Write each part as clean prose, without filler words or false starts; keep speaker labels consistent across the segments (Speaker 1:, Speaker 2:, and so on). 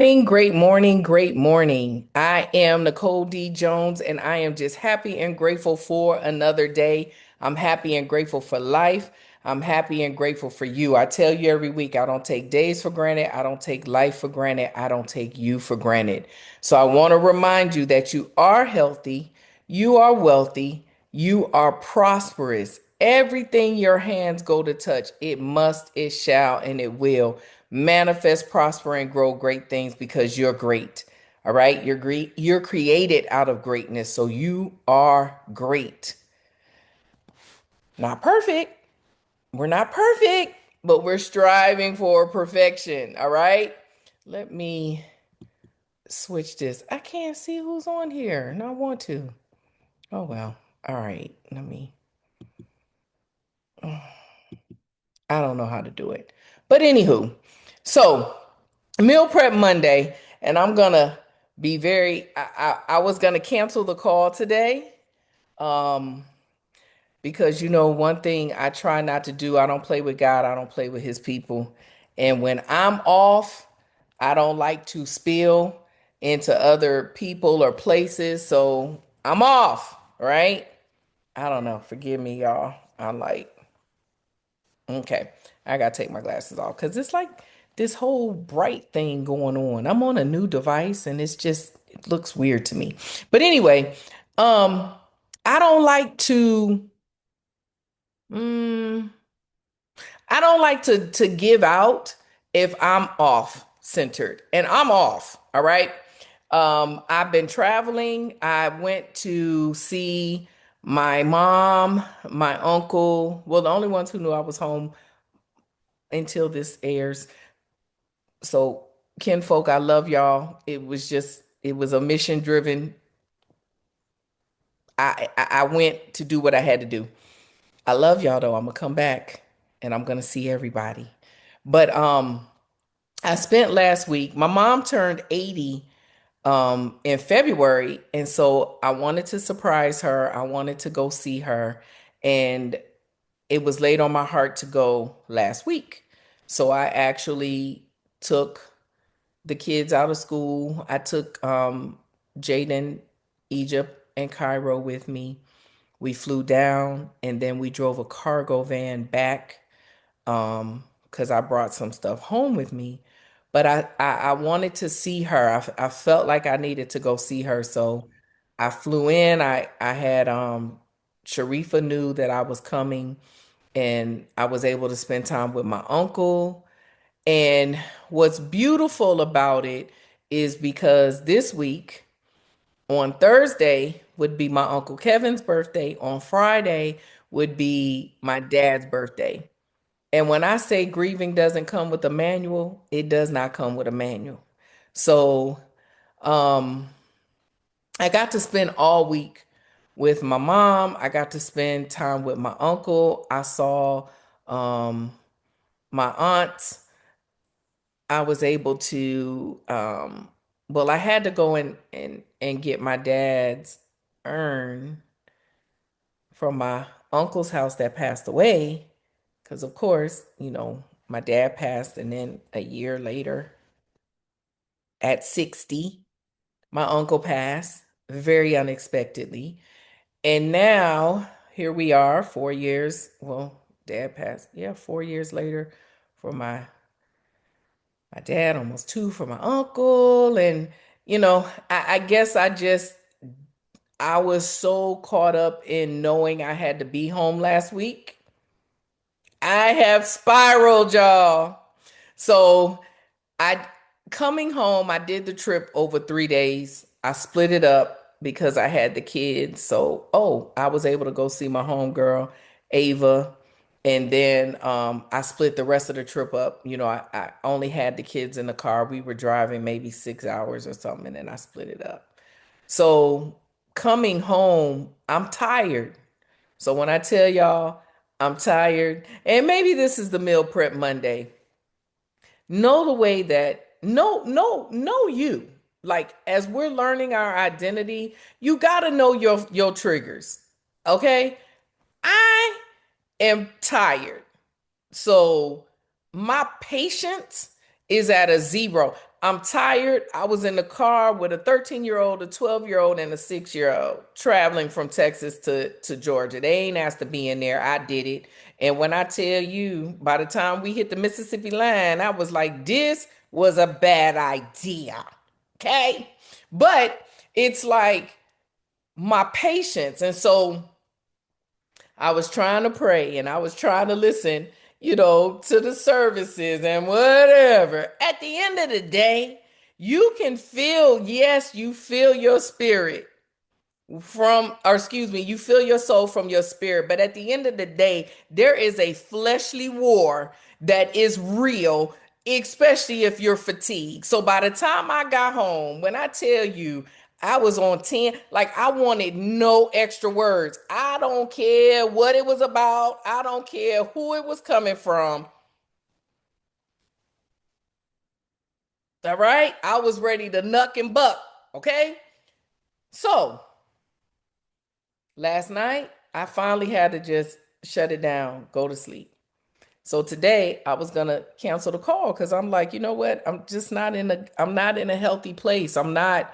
Speaker 1: Great morning, great morning. I am Nicole D. Jones, and I am just happy and grateful for another day. I'm happy and grateful for life. I'm happy and grateful for you. I tell you every week, I don't take days for granted. I don't take life for granted. I don't take you for granted. So I want to remind you that you are healthy, you are wealthy, you are prosperous. Everything your hands go to touch, it must, it shall, and it will manifest, prosper, and grow great things because you're great. All right. You're great. You're created out of greatness. So you are great. Not perfect. We're not perfect, but we're striving for perfection. All right. Let me switch this. I can't see who's on here and I want to. Oh, well. All right. I don't know how to do it. But anywho, so meal prep Monday, and I'm gonna be very. I was gonna cancel the call today, um, because one thing I try not to do. I don't play with God. I don't play with His people, and when I'm off, I don't like to spill into other people or places. So I'm off, right? I don't know. Forgive me, y'all. I'm like, okay, I gotta take my glasses off because it's like this whole bright thing going on. I'm on a new device and it looks weird to me. But anyway, um, I don't like to mm, I don't like to give out if I'm off centered. And I'm off, all right? I've been traveling. I went to see my mom, my uncle, well, the only ones who knew I was home until this airs. So, kinfolk, I love y'all. It was a mission driven. I went to do what I had to do. I love y'all though. I'm gonna come back and I'm gonna see everybody. But I spent last week. My mom turned 80 in February, and so I wanted to surprise her. I wanted to go see her, and it was laid on my heart to go last week. So I actually took the kids out of school. I took Jaden, Egypt, and Cairo with me. We flew down and then we drove a cargo van back because I brought some stuff home with me. But I wanted to see her. I felt like I needed to go see her. So I flew in. I had Sharifa knew that I was coming and I was able to spend time with my uncle. And what's beautiful about it is because this week, on Thursday, would be my Uncle Kevin's birthday. On Friday would be my dad's birthday. And when I say grieving doesn't come with a manual, it does not come with a manual. So um, I got to spend all week with my mom. I got to spend time with my uncle. I saw um, my aunts. I was able to well, I had to go and get my dad's urn from my uncle's house that passed away because of course, my dad passed and then a year later at 60, my uncle passed very unexpectedly. And now here we are 4 years, well, dad passed, yeah, 4 years later for my dad, almost two for my uncle. And, I guess I was so caught up in knowing I had to be home last week. I have spiraled, y'all. So I coming home, I did the trip over 3 days. I split it up because I had the kids. So, I was able to go see my homegirl, Ava. And then I split the rest of the trip up. I only had the kids in the car. We were driving maybe 6 hours or something, and then I split it up. So coming home, I'm tired. So when I tell y'all I'm tired, and maybe this is the meal prep Monday, know the way that know you. Like as we're learning our identity, you got to know your triggers. Okay? I am tired. So my patience is at a zero. I'm tired. I was in the car with a 13-year-old, a 12-year-old, and a 6-year-old traveling from Texas to Georgia. They ain't asked to be in there. I did it. And when I tell you, by the time we hit the Mississippi line, I was like, this was a bad idea. Okay. But it's like my patience. And so I was trying to pray and I was trying to listen, to the services and whatever. At the end of the day, you can feel, yes, you feel your spirit or excuse me, you feel your soul from your spirit. But at the end of the day, there is a fleshly war that is real, especially if you're fatigued. So by the time I got home, when I tell you I was on 10, like I wanted no extra words. I don't care what it was about, I don't care who it was coming from. All right. I was ready to knuck and buck. Okay. So last night, I finally had to just shut it down, go to sleep. So today I was gonna cancel the call because I'm like, you know what? I'm not in a healthy place. I'm not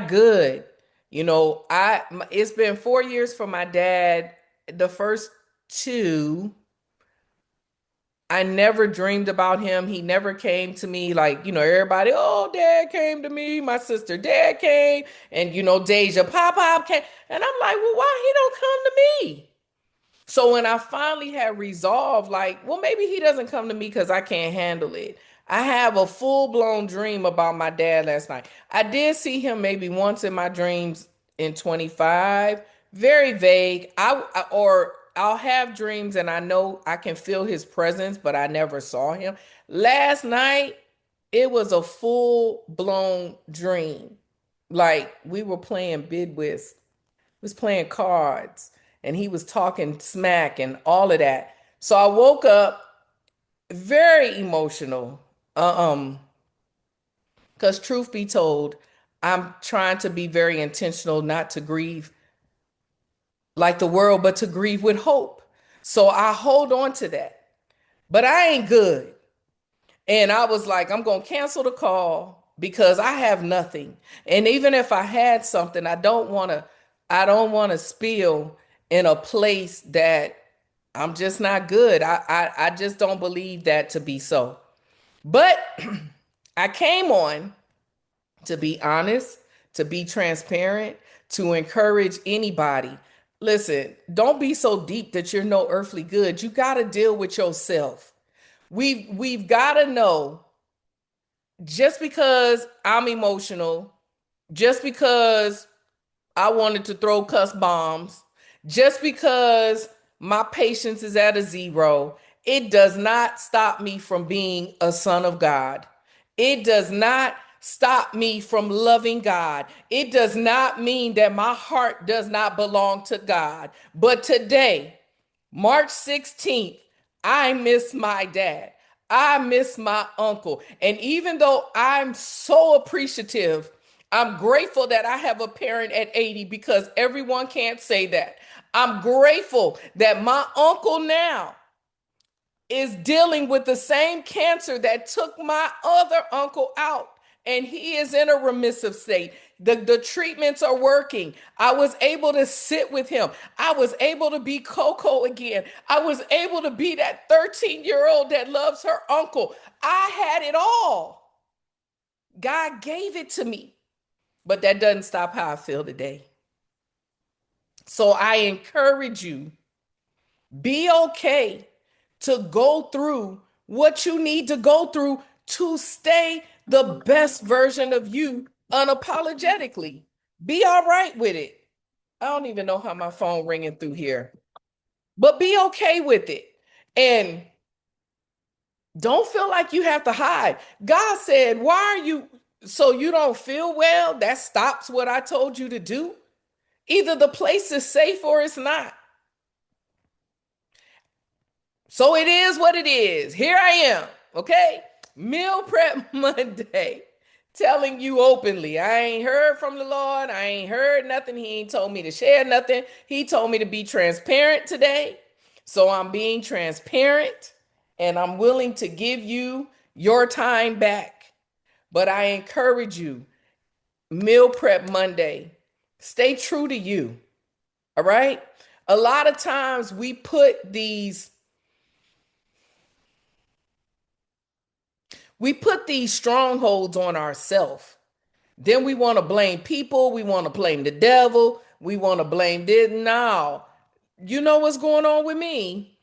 Speaker 1: good. It's been 4 years for my dad. The first two, I never dreamed about him. He never came to me like, everybody, oh, dad came to me. My sister, dad came. And, Deja, pop came. And I'm like, well, why he don't come to me? So when I finally had resolved, like, well, maybe he doesn't come to me because I can't handle it. I have a full-blown dream about my dad last night. I did see him maybe once in my dreams in 25, very vague. Or I'll have dreams and I know I can feel his presence, but I never saw him. Last night, it was a full-blown dream. Like we were playing bid whist, was playing cards, and he was talking smack and all of that. So I woke up very emotional. Because truth be told, I'm trying to be very intentional not to grieve like the world, but to grieve with hope. So I hold on to that. But I ain't good. And I was like, I'm going to cancel the call because I have nothing. And even if I had something, I don't want to spill in a place that I'm just not good. I just don't believe that to be so. But I came on to be honest, to be transparent, to encourage anybody. Listen, don't be so deep that you're no earthly good. You got to deal with yourself. We've got to know, just because I'm emotional, just because I wanted to throw cuss bombs, just because my patience is at a zero, it does not stop me from being a son of God. It does not stop me from loving God. It does not mean that my heart does not belong to God. But today, March 16th, I miss my dad. I miss my uncle. And even though I'm so appreciative, I'm grateful that I have a parent at 80 because everyone can't say that. I'm grateful that my uncle now is dealing with the same cancer that took my other uncle out. And he is in a remissive state. The treatments are working. I was able to sit with him. I was able to be Coco again. I was able to be that 13-year-old that loves her uncle. I had it all. God gave it to me. But that doesn't stop how I feel today. So I encourage you, be okay to go through what you need to go through to stay the best version of you unapologetically. Be all right with it. I don't even know how my phone ringing through here, but be okay with it. And don't feel like you have to hide. God said, why are you, so you don't feel well? That stops what I told you to do. Either the place is safe or it's not. So it is what it is. Here I am, okay? Meal prep Monday, telling you openly. I ain't heard from the Lord. I ain't heard nothing. He ain't told me to share nothing. He told me to be transparent today. So I'm being transparent and I'm willing to give you your time back. But I encourage you, meal prep Monday, stay true to you. All right. A lot of times we put these strongholds on ourselves. Then we want to blame people. We want to blame the devil. We want to blame this. No, you know what's going on with me?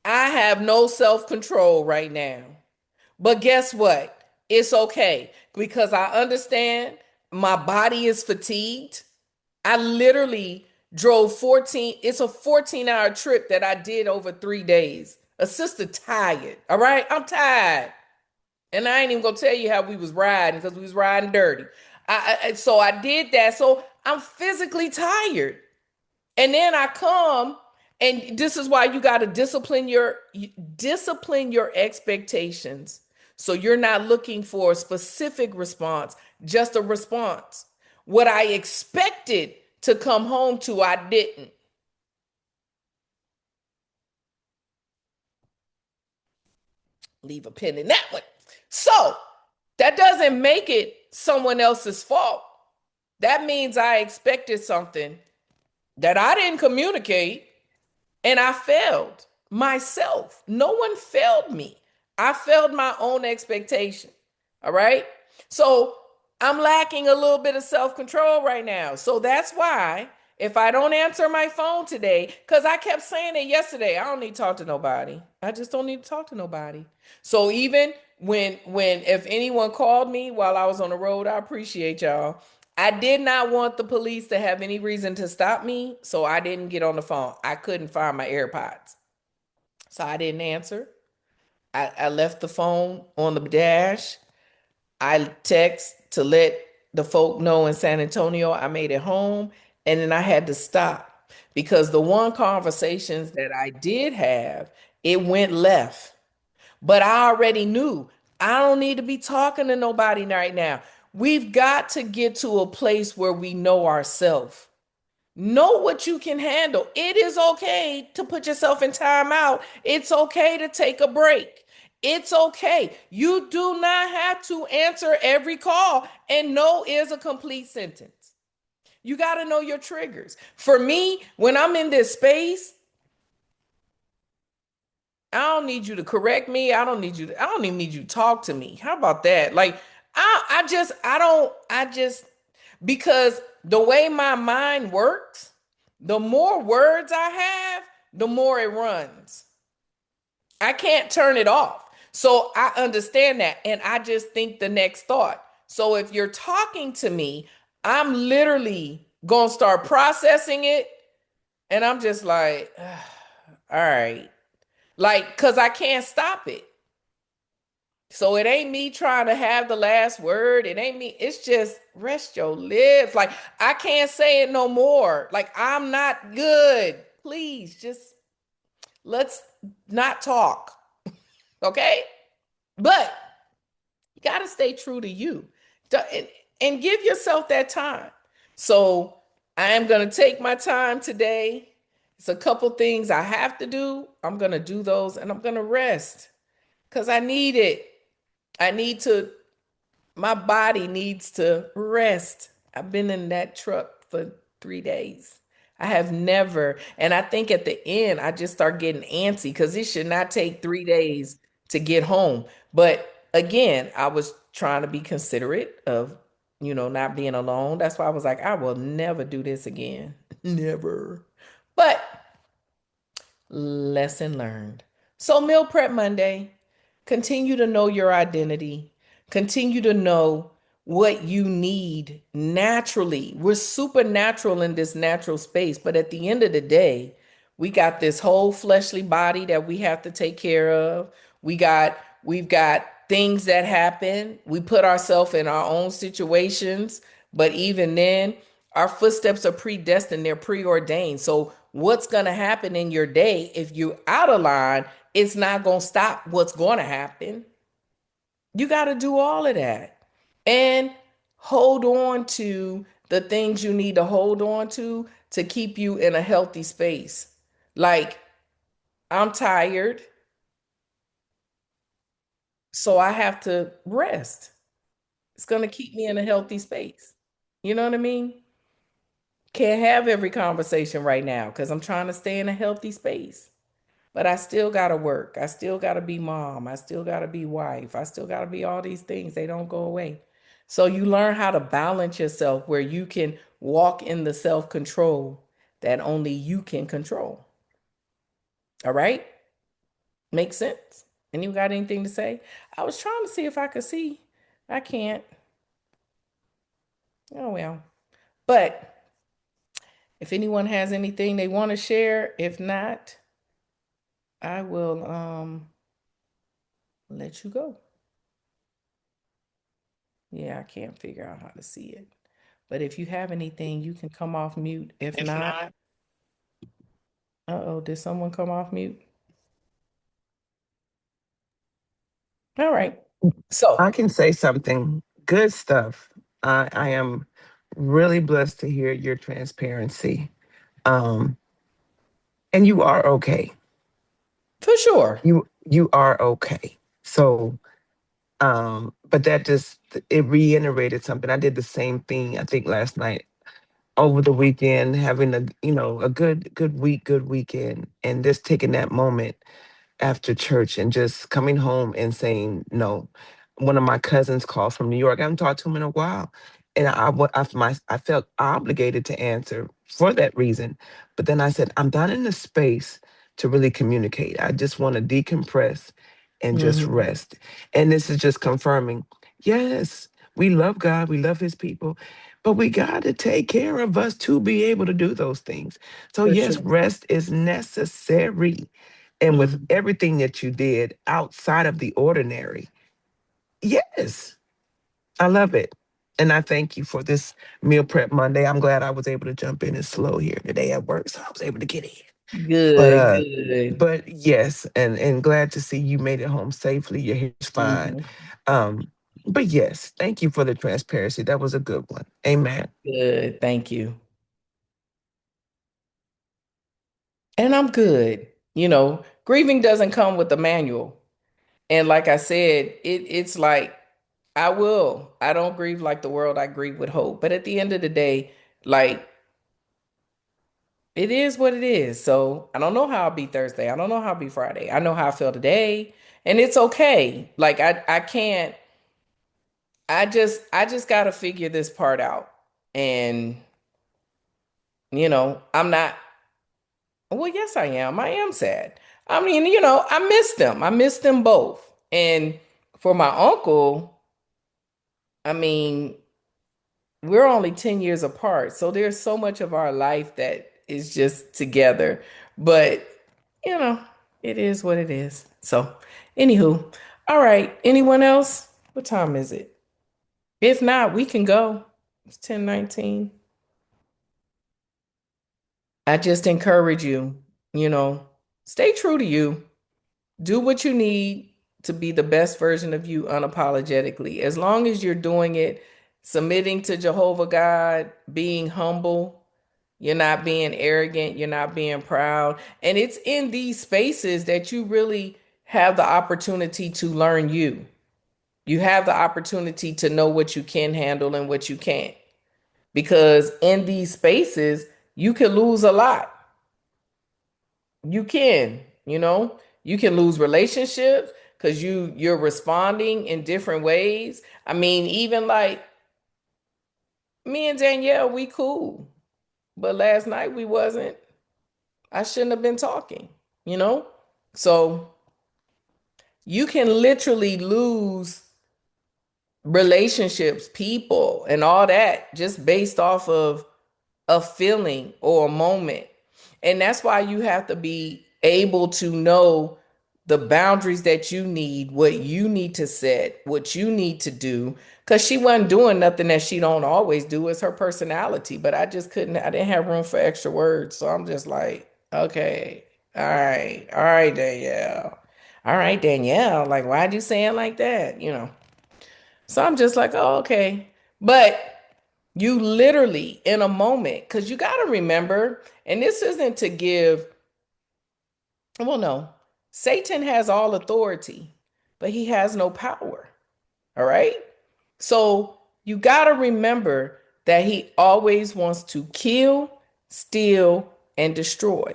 Speaker 1: I have no self control right now. But guess what? It's okay because I understand my body is fatigued. I literally drove 14, it's a 14-hour trip that I did over 3 days. A sister tired. All right. I'm tired. And I ain't even gonna tell you how we was riding because we was riding dirty. So I did that. So I'm physically tired. And then I come, and this is why you got to discipline your expectations. So you're not looking for a specific response, just a response. What I expected to come home to, I didn't. Leave a pin in that one. So that doesn't make it someone else's fault. That means I expected something that I didn't communicate and I failed myself. No one failed me. I failed my own expectation. All right. So I'm lacking a little bit of self control right now. So that's why if I don't answer my phone today, because I kept saying it yesterday, I don't need to talk to nobody. I just don't need to talk to nobody. So even when if anyone called me while I was on the road, I appreciate y'all. I did not want the police to have any reason to stop me, so I didn't get on the phone. I couldn't find my AirPods. So I didn't answer. I left the phone on the dash. I text to let the folk know in San Antonio I made it home, and then I had to stop because the one conversations that I did have, it went left. But I already knew I don't need to be talking to nobody right now. We've got to get to a place where we know ourselves. Know what you can handle. It is okay to put yourself in timeout. It's okay to take a break. It's okay. You do not have to answer every call, and no is a complete sentence. You got to know your triggers. For me, when I'm in this space, I don't need you to correct me. I don't even need you to talk to me. How about that? Like, I just, because the way my mind works, the more words I have, the more it runs. I can't turn it off. So I understand that. And I just think the next thought. So if you're talking to me, I'm literally going to start processing it. And I'm just like, all right. Like, because I can't stop it. So it ain't me trying to have the last word. It ain't me. It's just rest your lips. Like, I can't say it no more. Like, I'm not good. Please just let's not talk. Okay. But you got to stay true to you and give yourself that time. So I am going to take my time today. It's a couple things I have to do. I'm going to do those and I'm going to rest because I need it. I need to, my body needs to rest. I've been in that truck for 3 days. I have never, and I think at the end, I just start getting antsy because it should not take 3 days to get home. But again, I was trying to be considerate of, not being alone. That's why I was like, I will never do this again. Never. But lesson learned. So, Meal Prep Monday, continue to know your identity, continue to know what you need naturally. We're supernatural in this natural space, but at the end of the day, we got this whole fleshly body that we have to take care of. We've got things that happen. We put ourselves in our own situations, but even then, our footsteps are predestined, they're preordained. So, what's going to happen in your day if you're out of line, it's not going to stop what's going to happen. You got to do all of that and hold on to the things you need to hold on to keep you in a healthy space. Like, I'm tired, so I have to rest. It's going to keep me in a healthy space. You know what I mean? Can't have every conversation right now because I'm trying to stay in a healthy space. But I still got to work. I still got to be mom. I still got to be wife. I still got to be all these things. They don't go away. So you learn how to balance yourself where you can walk in the self control that only you can control. All right? Makes sense? And you got anything to say? I was trying to see if I could see. I can't. Oh, well. But if anyone has anything they want to share, if not, I will let you go. Yeah, I can't figure out how to see it. But if you have anything, you can come off mute. If
Speaker 2: If
Speaker 1: not,
Speaker 2: not,
Speaker 1: uh-oh, did someone come off mute? All right.
Speaker 2: I
Speaker 1: So,
Speaker 2: can say something. Good stuff. I am really blessed to hear your transparency. Um, and you are okay.
Speaker 1: for sure.
Speaker 2: You are okay. So, but that just it reiterated something. I did the same thing, I think, last night over the weekend, having a good week, good weekend, and just taking that moment after church and just coming home and saying no. One of my cousins called from New York. I haven't talked to him in a while, and I felt obligated to answer for that reason. But then I said, I'm not in the space to really communicate. I just want to decompress and just
Speaker 1: Hmm.
Speaker 2: rest. And this is just confirming, yes, we love God, we love His people, but we got to take care of us to be able to do those things. So
Speaker 1: For
Speaker 2: yes,
Speaker 1: sure.
Speaker 2: rest is necessary, and with
Speaker 1: Mhm.
Speaker 2: everything that you did outside of the ordinary, yes, I love it. And I thank you for this meal prep Monday. I'm glad I was able to jump in and slow here today at work, so I was able to get in. But
Speaker 1: Good,
Speaker 2: uh,
Speaker 1: good.
Speaker 2: but yes, and glad to see you made it home safely. Your hair's fine.
Speaker 1: Hmm.
Speaker 2: Um, but yes, thank you for the transparency. That was a good one. Amen.
Speaker 1: Good. Thank you. And I'm good. Grieving doesn't come with a manual. And like I said, it's like I will. I don't grieve like the world. I grieve with hope. But at the end of the day, like it is what it is. So I don't know how I'll be Thursday. I don't know how I'll be Friday. I know how I feel today. And it's okay. Like I can't I just gotta figure this part out. And I'm not well, yes, I am. I am sad. I mean, I miss them. I miss them both. And for my uncle, I mean, we're only 10 years apart. So there's so much of our life that is just together. But, you know, it is what it is. So, anywho, all right. Anyone else? What time is it? If not, we can go. It's 10:19. I just encourage you, you know, stay true to you. Do what you need to be the best version of you unapologetically. As long as you're doing it, submitting to Jehovah God, being humble, you're not being arrogant, you're not being proud. And it's in these spaces that you really have the opportunity to learn you. You have the opportunity to know what you can handle and what you can't. Because in these spaces, you can lose a lot. You can, you can lose relationships because you're responding in different ways. I mean, even like me and Danielle, we cool. But last night we wasn't. I shouldn't have been talking, you know? So you can literally lose relationships, people, and all that just based off of a feeling or a moment. And that's why you have to be able to know the boundaries that you need, what you need to set, what you need to do. Cause she wasn't doing nothing that she don't always do. It's her personality. But I didn't have room for extra words. So I'm just like, okay, all right, Danielle. All right, Danielle. Like, why'd you say it like that? So I'm just like, oh, okay. But you literally in a moment, because you got to remember, and this isn't to give, well, no, Satan has all authority, but he has no power. All right. So you got to remember that he always wants to kill, steal, and destroy.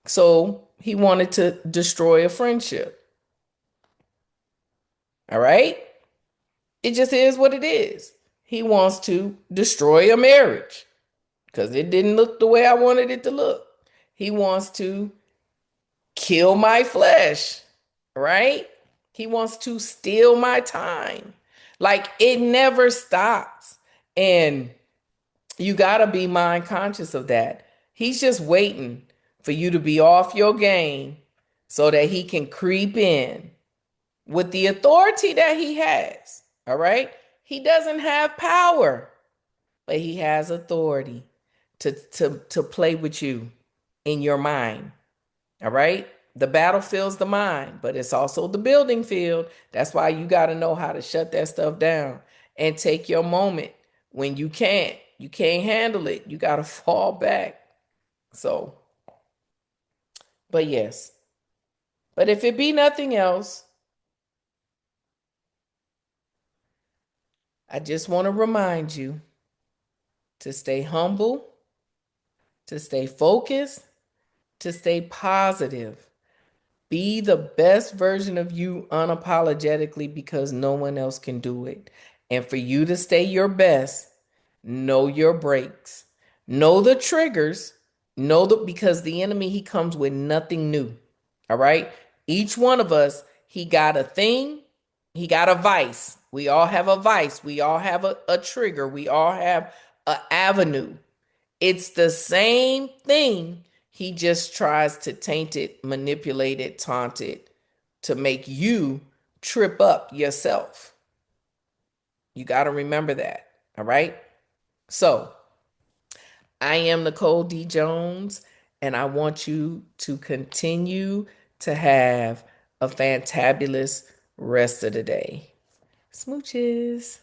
Speaker 1: So he wanted to destroy a friendship. All right? It just is what it is. He wants to destroy a marriage because it didn't look the way I wanted it to look. He wants to kill my flesh, right? He wants to steal my time. Like it never stops. And you got to be mind conscious of that. He's just waiting for you to be off your game so that he can creep in with the authority that he has. All right? He doesn't have power, but he has authority to play with you in your mind. All right? The battlefield's the mind, but it's also the building field. That's why you got to know how to shut that stuff down and take your moment when you can't handle it. You got to fall back. So, but yes. But if it be nothing else, I just want to remind you to stay humble, to stay focused, to stay positive. Be the best version of you unapologetically because no one else can do it. And for you to stay your best, know your breaks, know the triggers, know the because the enemy he comes with nothing new. All right? Each one of us, he got a thing, he got a vice. We all have a vice. We all have a trigger. We all have an avenue. It's the same thing. He just tries to taint it, manipulate it, taunt it to make you trip up yourself. You got to remember that. All right. So I am Nicole D. Jones, and I want you to continue to have a fantabulous rest of the day. Smooches.